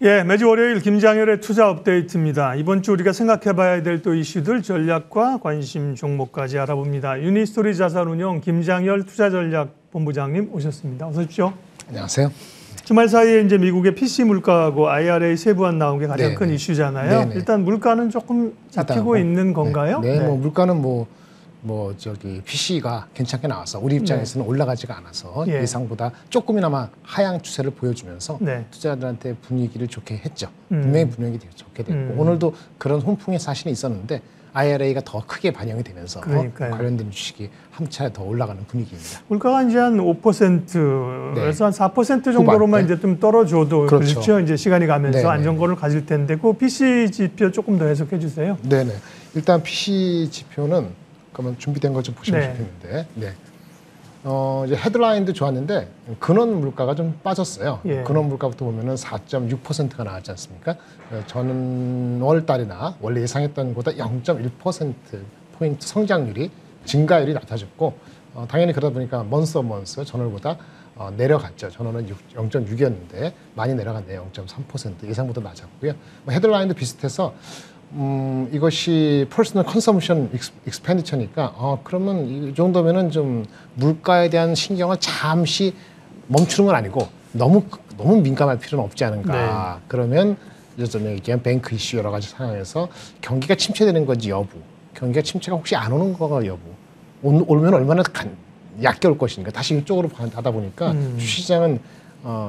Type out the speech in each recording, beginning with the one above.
예, 매주 월요일 김장열의 투자 업데이트입니다. 이번 주 우리가 생각해봐야 될 또 이슈들, 전략과 관심 종목까지 알아봅니다. 유니스토리 자산운용 김장열 투자전략본부장님 오셨습니다. 어서 오십시오. 안녕하세요. 주말 사이에 이제 미국의 PC 물가하고 IRA 세부안 나온 게 가장 네네. 큰 이슈잖아요. 네네. 일단 물가는 조금 잡히고 있는 건가요? 네, 뭐 물가는 PC가 괜찮게 나와서 우리 입장에서는 올라가지가 않아서 예상보다 조금이나마 하향 추세를 보여주면서 투자자들한테 분위기를 좋게 했죠. 분명히 분위기 좋게 됐고 오늘도 그런 혼풍의 사실이 있었는데 IRA가 더 크게 반영이 되면서 관련된 주식이 한 차례 더 올라가는 분위기입니다. 물가가 이제 한 5%에서 한 4% 정도로만 이제 좀 떨어져도 그렇죠. 이제 시간이 가면서 네네. 안정권을 가질 텐데 그 PC 지표 조금 더 해석해 주세요. 네네. 일단 PC 지표는 그러면 준비된 거 좀 보시면 좋겠는데, 이제 헤드라인도 좋았는데 근원 물가가 좀 빠졌어요. 근원 물가부터 보면은 4.6%가 나왔지 않습니까? 전월 달이나 원래 예상했던 것보다 0.1% 포인트 성장률이 증가율이 낮아졌고, 당연히 그러다 보니까 먼스 전월보다 내려갔죠. 전월은 0.6이었는데 많이 내려갔네요. 0.3% 예상보다 낮았고요. 헤드라인도 비슷해서. 이것이 퍼스널 컨섬션 익스펜디처니까 그러면 이 정도면은 좀 물가에 대한 신경을 잠시 멈추는 건 아니고 너무 민감할 필요는 없지 않은가. 그러면 예전에 얘기한 뱅크 이슈 여러 가지 상황에서 경기가 침체되는 건지 여부, 경기가 침체가 혹시 안 오는 거가 여부, 오면 얼마나 얕게 올 것인가. 다시 이쪽으로 가다 보니까 주시장은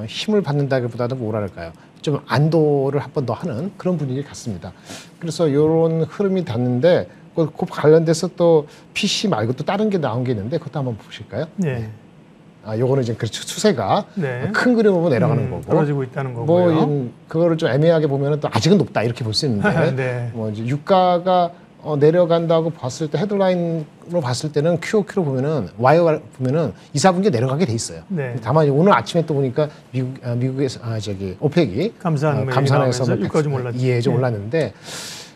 힘을 받는다기보다는 뭐랄까요. 좀 안도를 한 번 더 하는 그런 분위기 같습니다. 그래서 이런 흐름이 닿는데 그 관련돼서 또 PC 말고 또 다른 게 나온 게 있는데 그것도 한번 보실까요? 요거는 이제 그렇죠. 추세가 큰 그림으로 내려가는 거고 떨어지고 있다는 거고요. 그거를 좀 애매하게 보면은 또 아직은 높다 이렇게 볼 수 있는데 뭐 이제 유가가 내려간다고 봤을 때 헤드라인으로 봤을 때는 QOQ로 보면은 YOR 보면은 2, 4분기 내려가게 돼 있어요. 다만 오늘 아침에 또 보니까 미국에서 오펙이 감산해서 유가가 좀 올랐죠. 좀 올랐는데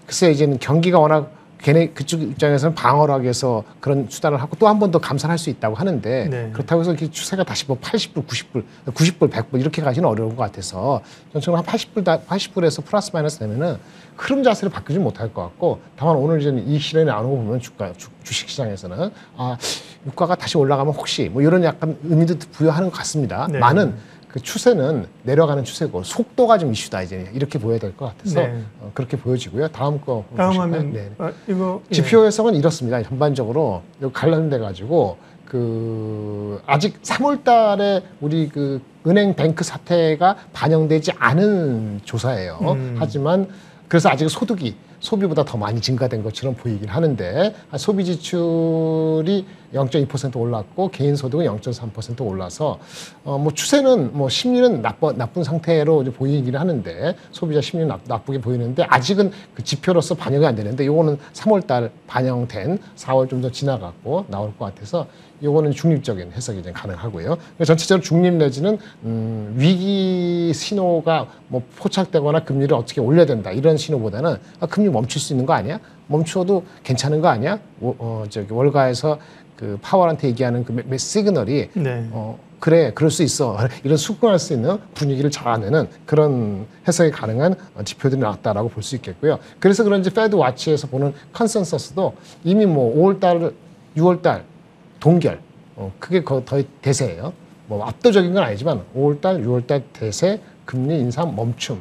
글쎄 이제는 경기가 워낙 걔네 그쪽 입장에서는 방어를 하기 위해서 그런 수단을 하고 또 한 번 더 감산할 수 있다고 하는데 그렇다고 해서 이렇게 추세가 다시 뭐 80불, 90불, 100불 이렇게 가기는 어려운 것 같아서 저는 한 80불에서 플러스 마이너스 되면은 흐름 자세를 바꾸지 못할 것 같고 다만 오늘 이제 이 시간에 나오는 거 보면 주식 시장에서는 유가가 다시 올라가면 혹시 뭐 이런 약간 의미도 부여하는 것 같습니다. 많은 그 추세는 내려가는 추세고 속도가 좀 이슈다 이제 이렇게 보여야 될 것 같아서 그렇게 보여지고요. 다음 화면 이거 지표 해석은 이렇습니다. 전반적으로 관련돼 가지고 아직 3월달에 우리 그 은행 뱅크 사태가 반영되지 않은 조사예요. 하지만 그래서 아직 소비보다 더 많이 증가된 것처럼 보이긴 하는데 소비 지출이 0.2% 올랐고 개인 소득은 0.3% 올라서 뭐 추세는 뭐 심리는 나쁜 상태로 이제 보이긴 하는데 소비자 심리는 나쁘게 보이는데 아직은 그 지표로서 반영이 안 되는데 요거는 3월달 반영된 4월 좀 더 지나갔고 나올 것 같아서 요거는 중립적인 해석이 이제 가능하고요. 전체적으로 중립 내지는 위기 신호가 뭐 포착되거나 금리를 어떻게 올려야 된다 이런 신호보다는 금리 멈출 수 있는 거 아니야? 멈춰도 괜찮은 거 아니야? 월가에서 그 파월한테 얘기하는 그 시그널이 그래 그럴 수 있어 이런 수긍할 수 있는 분위기를 자아내는 그런 해석이 가능한 지표들이 나왔다라고 볼 수 있겠고요. 그래서 그런지 페드 와치에서 보는 컨센서스도 이미 뭐 5월달, 6월달 동결 그게 더 대세예요. 뭐 압도적인 건 아니지만 5월달, 6월달 대세 금리 인상 멈춤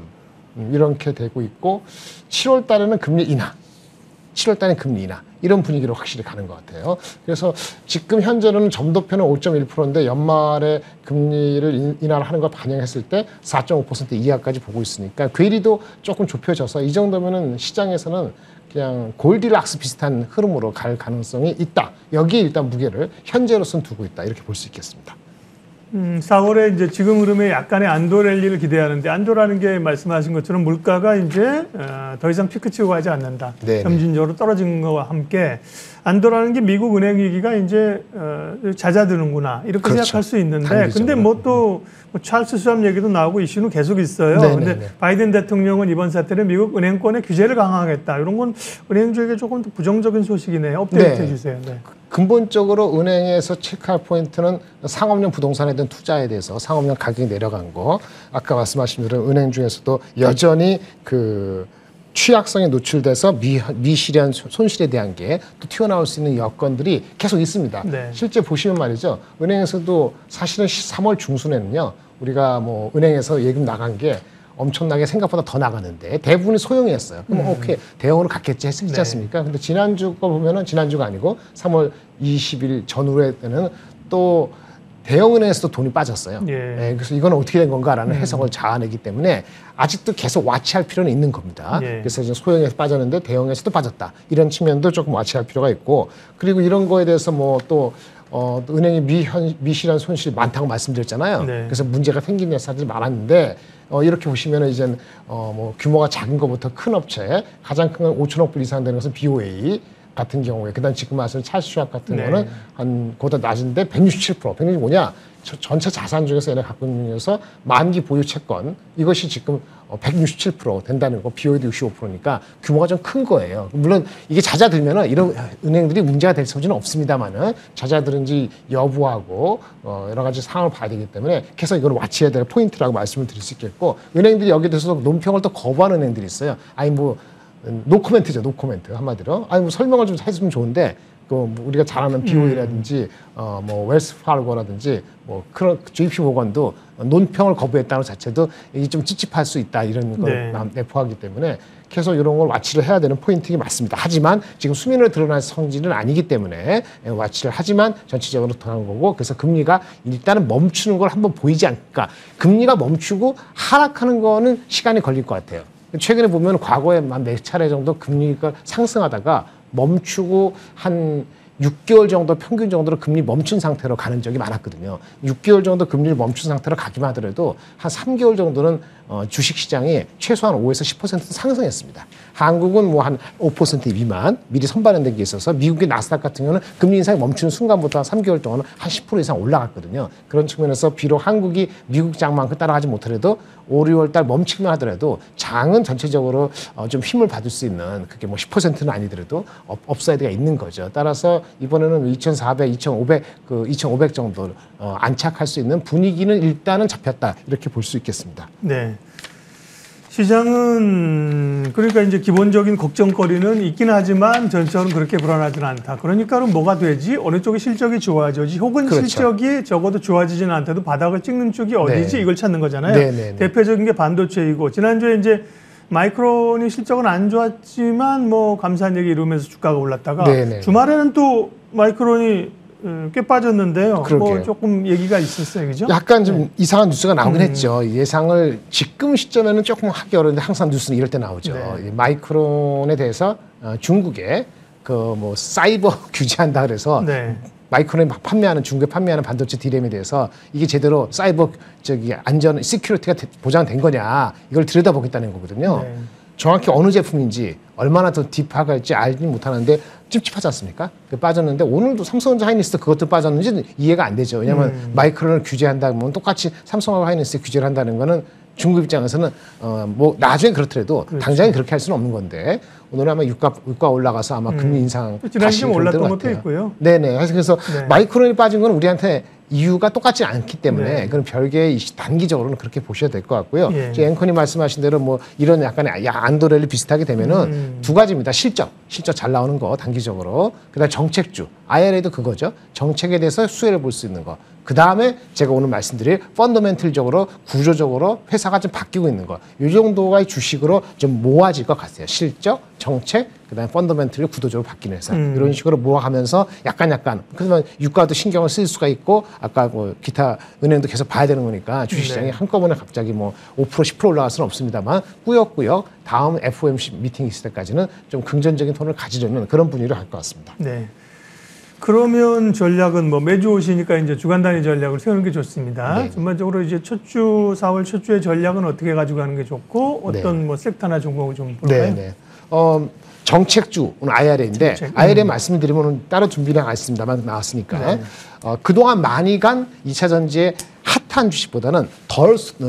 이렇게 되고 있고 7월달에는 금리 인하. 7월달에 금리 인하 이런 분위기로 확실히 가는 것 같아요. 그래서 지금 현재는 점도표는 5.1%인데 연말에 금리를 인하를 하는 걸 반영했을 때 4.5% 이하까지 보고 있으니까 괴리도 조금 좁혀져서 이 정도면은 시장에서는 그냥 골디락스 비슷한 흐름으로 갈 가능성이 있다. 여기에 일단 무게를 현재로서는 두고 있다. 이렇게 볼 수 있겠습니다. 4월에 이제 지금 흐름에 약간의 안도 랠리를 기대하는데 안도라는 게 말씀하신 것처럼 물가가 이제 더 이상 피크 치고 가지 않는다. 점진적으로 떨어진 것과 함께 안도라는 게 미국 은행 위기가 이제 잦아드는구나 이렇게 생각할 수 있는데 근데 뭐 또 찰스 슈왑 얘기도 나오고 이슈는 계속 있어요. 근데 바이든 대통령은 이번 사태는 미국 은행권의 규제를 강화하겠다. 이런 건 은행주에게 조금 더 부정적인 소식이네요. 업데이트 해주세요. 근본적으로 은행에서 체크할 포인트는 상업용 부동산에 대한 투자에 대해서 상업용 가격이 내려간 거. 아까 말씀하신 대로 은행 중에서도 여전히 그 취약성에 노출돼서 미실현 손실에 대한 게 또 튀어나올 수 있는 여건들이 계속 있습니다. 네. 실제 보시면 말이죠. 은행에서도 사실은 3월 중순에는요. 우리가 뭐 은행에서 예금 나간 게 엄청나게 생각보다 더 나가는데 대부분이 소형이었어요. 그럼 오케이 대형으로 갔겠지 했지 않습니까? 근데 지난주 거 보면은 지난주가 아니고 3월 20일 전후에는 또 대형은행에서도 돈이 빠졌어요. 예, 그래서 이건 어떻게 된 건가라는 해석을 자아내기 때문에 아직도 계속 와치할 필요는 있는 겁니다. 그래서 이제 소형에서 빠졌는데 대형에서도 빠졌다. 이런 측면도 조금 와치할 필요가 있고 그리고 이런 거에 대해서 뭐 또 은행이 미실현 손실이 많다고 말씀드렸잖아요. 그래서 문제가 생긴 회사들이 많았는데 이렇게 보시면은 이제 뭐 규모가 작은 것부터 큰 업체 가장 큰 건 5천억 불 이상 되는 것은 BOA 같은 경우에 그다음 지금 말씀 찰스슈왑 같은 거는 한 그보다 낮은데 167%. 167 뭐냐? 전체 자산 중에서 얘네 갖고 있는 중에서 만기 보유 채권 이것이 지금 167% 된다는 거, BOE도 65%니까 규모가 좀 큰 거예요. 물론 이게 잦아들면은 이런 은행들이 문제가 될 소지는 없습니다만은 잦아드는지 여부하고 여러 가지 상황을 봐야 되기 때문에 계속 이걸 와치해야 될 포인트라고 말씀을 드릴 수 있겠고 은행들이 여기에 대해서 논평을 또 거부하는 은행들이 있어요. 아니 뭐 노코멘트죠, 노코멘트 한마디로. 아니 뭐 설명을 좀 해주면 좋은데 그 우리가 잘 아는 BOE라든지 뭐 웰스파르고라든지 뭐 그런 JP 모건도 논평을 거부했다는 자체도 이게 좀 찝찝할 수 있다 이런 걸 내포하기 때문에 계속 이런 걸 와치를 해야 되는 포인트가 맞습니다. 하지만 지금 수면으로 드러난 성질은 아니기 때문에 와치를 하지만 전체적으로 드러난 거고 그래서 금리가 일단은 멈추는 걸 한번 보이지 않을까. 금리가 멈추고 하락하는 거는 시간이 걸릴 것 같아요. 최근에 보면 과거에 몇 차례 정도 금리가 상승하다가 멈추고 한 6개월 정도 평균 정도로 금리 멈춘 상태로 가는 적이 많았거든요. 6개월 정도 금리를 멈춘 상태로 가기만 하더라도 한 3개월 정도는 주식시장이 최소한 5에서 10% 상승했습니다. 한국은 뭐 한 5% 미만 미리 선반영된 게 있어서 미국의 나스닥 같은 경우는 금리 인상이 멈추는 순간부터 한 3개월 동안은 한 10% 이상 올라갔거든요. 그런 측면에서 비록 한국이 미국 장만큼 따라가지 못하더라도 5, 6월 달 멈추기만 하더라도 장은 전체적으로 좀 힘을 받을 수 있는 그게 뭐 10%는 아니더라도 업사이드가 있는 거죠. 따라서 이번에는 2,400, 2,500, 2,500 정도 안착할 수 있는 분위기는 일단은 잡혔다. 이렇게 볼 수 있겠습니다. 네. 시장은 그러니까 이제 기본적인 걱정거리는 있긴 하지만 전처럼 그렇게 불안하지는 않다. 그러니까 그럼 뭐가 되지? 어느 쪽이 실적이 좋아져지 혹은 그렇죠. 실적이 적어도 좋아지지는 않더라도 바닥을 찍는 쪽이 어디지? 이걸 찾는 거잖아요. 대표적인 게 반도체이고 지난주에 이제 마이크론이 실적은 안 좋았지만 뭐 감사한 얘기 이루면서 주가가 올랐다가 주말에는 또 마이크론이 꽤 빠졌는데요. 뭐 조금 얘기가 있었어요, 그죠? 약간 좀 이상한 뉴스가 나오긴 했죠. 예상을 지금 시점에는 조금 하기 어려운데 항상 뉴스는 이럴 때 나오죠. 마이크론에 대해서 중국에 그 뭐 사이버 규제한다 그래서 마이크론이 판매하는 중국에 판매하는 반도체 D램에 대해서 이게 제대로 사이버 안전 시큐리티가 보장된 거냐 이걸 들여다보겠다는 거거든요. 정확히 어느 제품인지 얼마나 더 딥하가 할지 알지 못하는데 찝찝하지 않습니까? 빠졌는데 오늘도 삼성전자 하이닉스 그것도 빠졌는지 이해가 안 되죠. 왜냐하면 마이크론을 규제한다면 똑같이 삼성하고 하이닉스 규제를 한다는 거는 중국 입장에서는 뭐 나중에 그렇더라도 당장에 그렇게 할 수는 없는 건데 오늘 아마 유가 올라가서 아마 금리 인상 다시 올랐던 것도 있고요. 네네. 그래서 마이크론이 빠진 건 우리한테 이유가 똑같지 않기 때문에 그건 별개의 단기적으로는 그렇게 보셔야 될 것 같고요. 앵커님 말씀하신 대로 뭐 이런 약간의 안도렐리 비슷하게 되면은 두 가지입니다. 실적 잘 나오는 거 단기적으로. 그다음 정책주 IRA도 그거죠. 정책에 대해서 수혜를 볼 수 있는 거. 그 다음에 제가 오늘 말씀드릴 펀더멘틀적으로 구조적으로 회사가 좀 바뀌고 있는 거. 이 정도가 주식으로 좀 모아질 것 같아요. 실적, 정책, 그다음에 펀더멘틀이 구도적으로 바뀌는 회사. 이런 식으로 모아가면서 약간 그러면 유가도 신경을 쓸 수가 있고 아까 뭐 기타 은행도 계속 봐야 되는 거니까 주식시장이 한꺼번에 갑자기 뭐 5% 10% 올라갈 수는 없습니다만 꾸역꾸역 다음 FOMC 미팅이 있을 때까지는 좀 긍정적인 톤을 가지려는 그런 분위기로 갈 것 같습니다. 네. 그러면 전략은 뭐 매주 오시니까 이제 주간 단위 전략을 세우는 게 좋습니다. 전반적으로 이제 4월 첫 주의 전략은 어떻게 가지고 가는 게 좋고 어떤 뭐 섹터나 종목을 좀 볼까요? 정책주 오늘 IRA인데 IRA 말씀을 드리면 따로 준비는 안 했습니다만 나왔으니까 그동안 많이 간 2차 전지의 핫한 주식보다는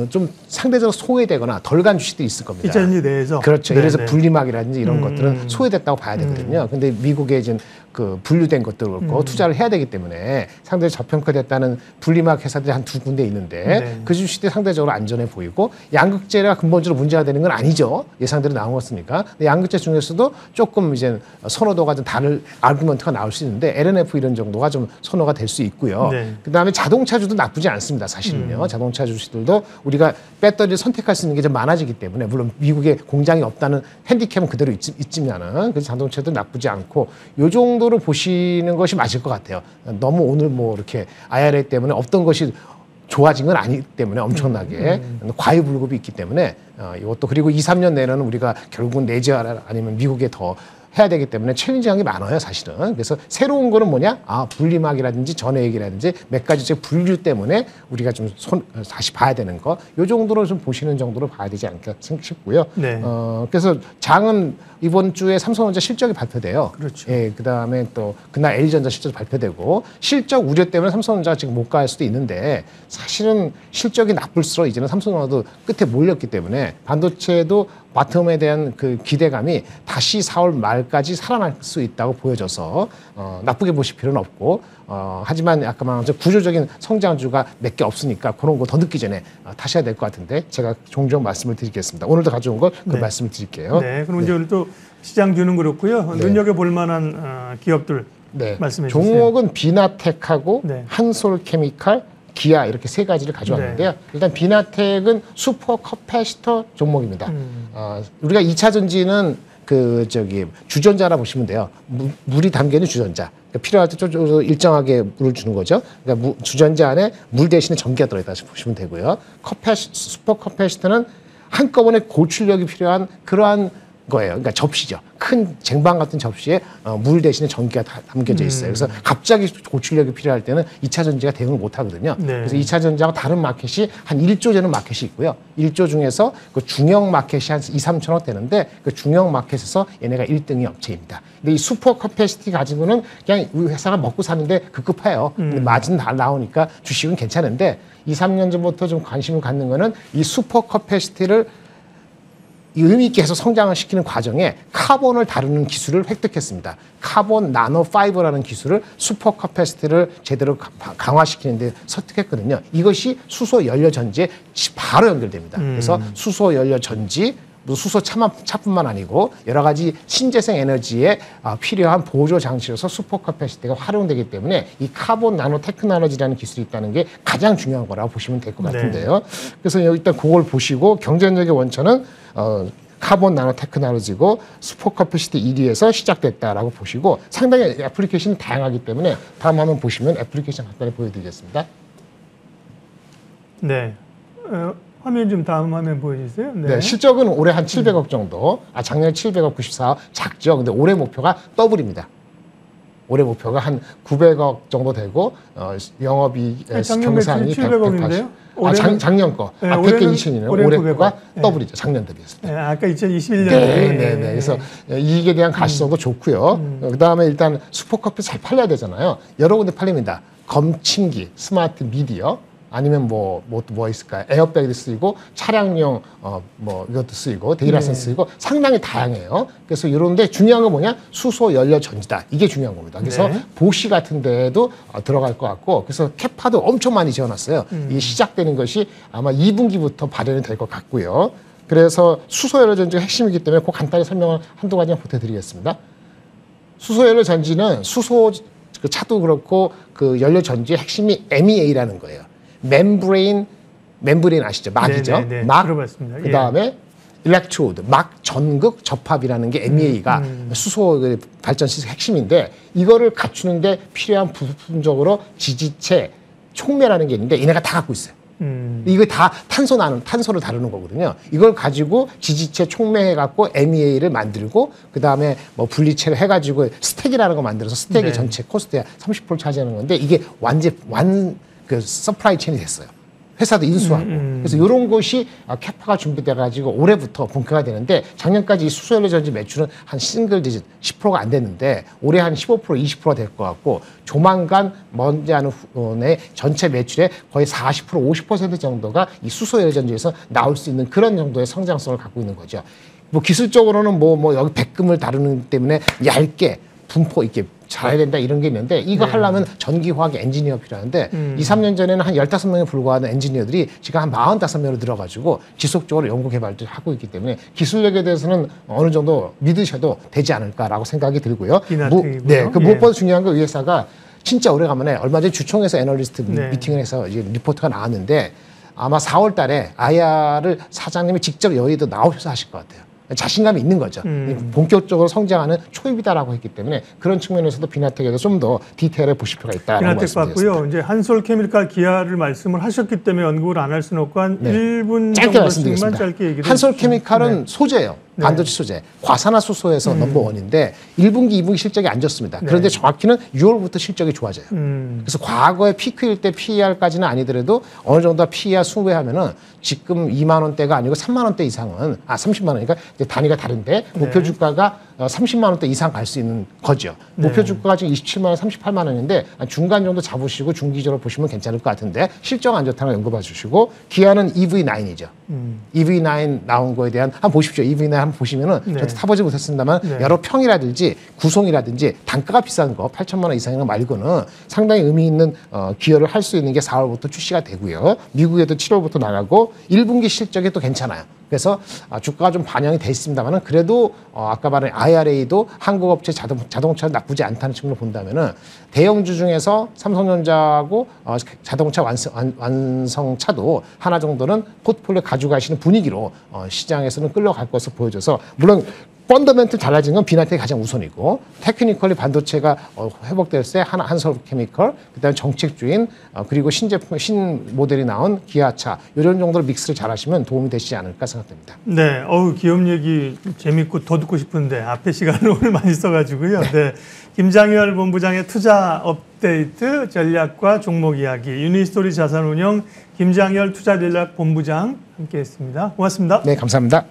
좀 상대적으로 소외되거나 덜 간 주식들이 있을 겁니다. 2차전지 내에서. 그렇죠. 예를 들어서 분리막이라든지 이런 것들은 소외됐다고 봐야 되거든요. 근데 미국에 지금 그 분류된 것도 그렇고 투자를 해야 되기 때문에 상당히 저평가됐다는 분리막 회사들이 한 두 군데 있는데 그 주식들이 상대적으로 안전해 보이고 양극재가 근본적으로 문제가 되는 건 아니죠. 예상대로 나온 것이니까. 근데 양극재 중에서도 조금 이제 선호도가 좀 다른 아르구먼트가 나올 수 있는데 LNF 이런 정도가 좀 선호가 될 수 있고요. 그다음에 자동차주도 나쁘지 않습니다. 사실은요. 자동차 주식들도 우리가 배터리를 선택할 수 있는 게 좀 많아지기 때문에 물론 미국에 공장이 없다는 핸디캡은 그대로 있지만은 그래서 자동차도 나쁘지 않고 요 정도로 보시는 것이 맞을 것 같아요. 너무 오늘 뭐 이렇게 IRA 때문에 없던 것이 좋아진 건 아니기 때문에 엄청나게 과유불급이 있기 때문에 이것도 그리고 2, 3년 내로는 우리가 결국은 내지하라 아니면 미국에 더 해야 되기 때문에 챌린지한 게 많아요, 사실은. 그래서 새로운 거는 뭐냐? 분리막이라든지 전해액이라든지 몇 가지 분류 때문에 우리가 좀 다시 봐야 되는 거. 요 정도로 좀 보시는 정도로 봐야 되지 않을까 싶고요. 그래서 장은 이번 주에 삼성전자 실적이 발표돼요. 그렇죠. 예, 그다음에 또 그날 LG전자 실적 발표되고 실적 우려 때문에 삼성전자가 지금 못 갈 수도 있는데 사실은 실적이 나쁠수록 이제는 삼성전자도 끝에 몰렸기 때문에 반도체도 바텀에 대한 그 기대감이 다시 4월 말까지 살아날 수 있다고 보여져서 나쁘게 보실 필요는 없고 하지만 아까 말한 구조적인 성장주가 몇 개 없으니까 그런 거 더 늦기 전에 타셔야 될 것 같은데 제가 종종 말씀을 드리겠습니다. 오늘도 가져온 거 그 말씀을 드릴게요. 네, 그럼 이제 오늘 또 시장주는 그렇고요. 눈여겨볼 만한 기업들 말씀해 주세요. 종목은 비나텍하고 한솔케미칼, 기아 이렇게 세 가지를 가져왔는데요. 일단 비나텍은 슈퍼 커패시터 종목입니다. 우리가 2차 전지는 주전자라 보시면 돼요. 물이 담겨 있는 주전자. 그러니까 필요할 때 좀 일정하게 물을 주는 거죠. 그러니까 주전자 안에 물 대신에 전기가 들어있다 보시면 되고요. 슈퍼 커패시터는 한꺼번에 고출력이 필요한 그러한 거예요. 그러니까 접시죠. 큰 쟁반 같은 접시에 물 대신에 전기가 담겨져 있어요. 그래서 갑자기 고출력이 필요할 때는 2차 전지가 대응을 못 하거든요. 그래서 2차 전지하고 다른 마켓이 한 1조 되는 마켓이 있고요. 1조 중에서 그 중형 마켓이 한 2, 3천억 되는데 그 중형 마켓에서 얘네가 1등이 업체입니다. 근데 이 슈퍼 커패시티 가지고는 그냥 우리 회사가 먹고 사는데 급급해요. 근데 마진 다 나오니까 주식은 괜찮은데 2, 3년 전부터 좀 관심을 갖는 거는 이 슈퍼 커패시티를 의미 있게 해서 성장을 시키는 과정에 카본을 다루는 기술을 획득했습니다. 카본 나노 파이버라는 기술을 슈퍼 커패시티를 제대로 강화시키는 데 설득했거든요. 이것이 수소 연료 전지에 바로 연결됩니다. 그래서 수소 연료 전지, 수소 차뿐만 아니고 여러 가지 신재생 에너지에 필요한 보조 장치로서 슈퍼 커패시티가 활용되기 때문에 이 카본 나노 테크놀로지라는 기술이 있다는 게 가장 중요한 거라고 보시면 될 것 같은데요. 그래서 일단 그걸 보시고 경쟁력의 원천은 카본 나노 테크놀로지고 슈퍼 커패시티 1위에서 시작됐다라고 보시고 상당히 애플리케이션이 다양하기 때문에 다음 화면 보시면 애플리케이션 간단히 보여드리겠습니다. 네. 화면 좀 다음 화면 보여주세요. 네, 실적은 올해 한 700억 정도. 작년에 700억 94억 작죠. 근데 올해 목표가 더블입니다. 올해 목표가 한 900억 정도 되고 영업이익 경상이 700억인데요. 작년 거. 네, 앞에 게 2000이네요. 올해 거가 더블이죠. 작년 대비했을 때. 네, 아까 2021년에. 네. 그래서 이익에 대한 가시성도 좋고요. 그다음에 일단 슈퍼커피 잘 팔려야 되잖아요. 여러 군데 팔립니다. 검침기, 스마트 미디어, 아니면 뭐 있을까요? 에어백도 쓰이고 차량용 이것도 쓰이고 데이터센터 쓰이고 상당히 다양해요. 그래서 이런데 중요한 건 뭐냐? 수소 연료 전지다. 이게 중요한 겁니다. 그래서 보시 같은 데에도 들어갈 것 같고 그래서 캐파도 엄청 많이 지어놨어요. 이게 시작되는 것이 아마 2분기부터 발현이 될 것 같고요. 그래서 수소 연료 전지가 핵심이기 때문에 그 간단히 설명을 한두 가지만 보태드리겠습니다. 수소 연료 전지는 수소 그 차도 그렇고 그 연료 전지의 핵심이 MEA라는 거예요. 멤브레인 아시죠? 막이죠. 막. 들어봤습니다. 그다음에 일렉트로드, 막 전극 접합이라는 게 MEA가 수소 발전 시스템 핵심인데 이거를 갖추는데 필요한 부품적으로 지지체, 촉매라는 게 있는데 얘네가 다 갖고 있어요. 이거 다 탄소를 다루는 거거든요. 이걸 가지고 지지체 촉매해갖고 MEA를 만들고 그 다음에 분리체를 해가지고 스택이라는 거 만들어서 스택의 전체 코스트의 30%를 차지하는 건데 이게 서프라이 체인이 됐어요. 회사도 인수하고 그래서 이런 것이 캐파가 준비돼 가지고 올해부터 본격화 되는데 작년까지 이 수소연료 전지 매출은 한 싱글 디짓 10%가 안 됐는데 올해 한 15% 20%가 될 것 같고 조만간 먼지 않은 후에 전체 매출의 거의 40% 50% 정도가 이 수소연료 전지에서 나올 수 있는 그런 정도의 성장성을 갖고 있는 거죠. 뭐 기술적으로는 뭐 여기 백금을 다루는 때문에 얇게 분포 있게 잘해야 된다 이런 게 있는데 이거 하려면 전기화학 엔지니어 필요한데 2, 3년 전에는 한 15명에 불과하는 엔지니어들이 지금 한 45명으로 늘어가지고 지속적으로 연구 개발도 하고 있기 때문에 기술력에 대해서는 어느 정도 믿으셔도 되지 않을까라고 생각이 들고요. 그 무엇보다 중요한 건 이 회사가 진짜 오래간만에 얼마 전에 주총에서 애널리스트 미팅을 해서 이제 리포트가 나왔는데 아마 4월 달에 IR을 사장님이 직접 여의도 나오셔서 하실 것 같아요. 자신감이 있는 거죠. 본격적으로 성장하는 초입이다라고 했기 때문에 그런 측면에서도 비나텍에도 좀 더 디테일을 보실 필요가 있다라고 비나텍 봤고요. 이제 한솔케미칼 기아를 말씀을 하셨기 때문에 언급을 안 할 수는 없고 한 1분 짧게 말씀드리겠습니다. 짧게 얘기를 한솔케미칼은 소재예요. 반도체 소재. 과산화수소에서 넘버원인데 1분기, 2분기 실적이 안 좋습니다. 그런데 정확히는 6월부터 실적이 좋아져요. 그래서 과거에 피크일 때 PER까지는 아니더라도 어느 정도 PER 수배하면은 지금 2만 원대가 아니고 3만 원대 이상은 30만 원이니까 이제 단위가 다른데 목표 주가가 30만 원대 이상 갈 수 있는 거죠. 목표 주가가 지금 27만 원, 38만 원인데 중간 정도 잡으시고 중기적으로 보시면 괜찮을 것 같은데 실적 안 좋다는 거 연구봐 주시고 기아는 EV9이죠. EV9 나온 거에 대한 한번 보십시오. EV9 한번 보시면은 저도 타보지 못했습니다만 여러 평이라든지 구성이라든지 단가가 비싼 거 8천만 원 이상이나 말고는 상당히 의미 있는 기여를 할 수 있는 게 4월부터 출시가 되고요. 미국에도 7월부터 나가고 1분기 실적이 또 괜찮아요. 그래서 주가가 좀 반영이 돼 있습니다만은 그래도 아까 말한 IRA도 한국 업체 자동차 나쁘지 않다는 측면으로 본다면은 대형주 중에서 삼성전자하고 자동차 완성차도 하나 정도는 포트폴리오 가져가시는 분위기로 시장에서는 끌려갈 것으로 보여져서 물론 펀더멘트 달라진 건 비나텍이 가장 우선이고 테크니컬리 반도체가 회복될 때 한솔케미컬 그다음에 정책주인 그리고 신제품 신 모델이 나온 기아차 이런 정도로 믹스를 잘하시면 도움이 되시지 않을까 생각됩니다. 네, 기업 얘기 재밌고 더 듣고 싶은데 앞에 시간을 오늘 많이 써가지고요. 네, 김장열 본부장의 투자 업데이트 전략과 종목 이야기 유니스토리 자산운용 김장열 투자전략 본부장 함께했습니다. 고맙습니다. 네, 감사합니다.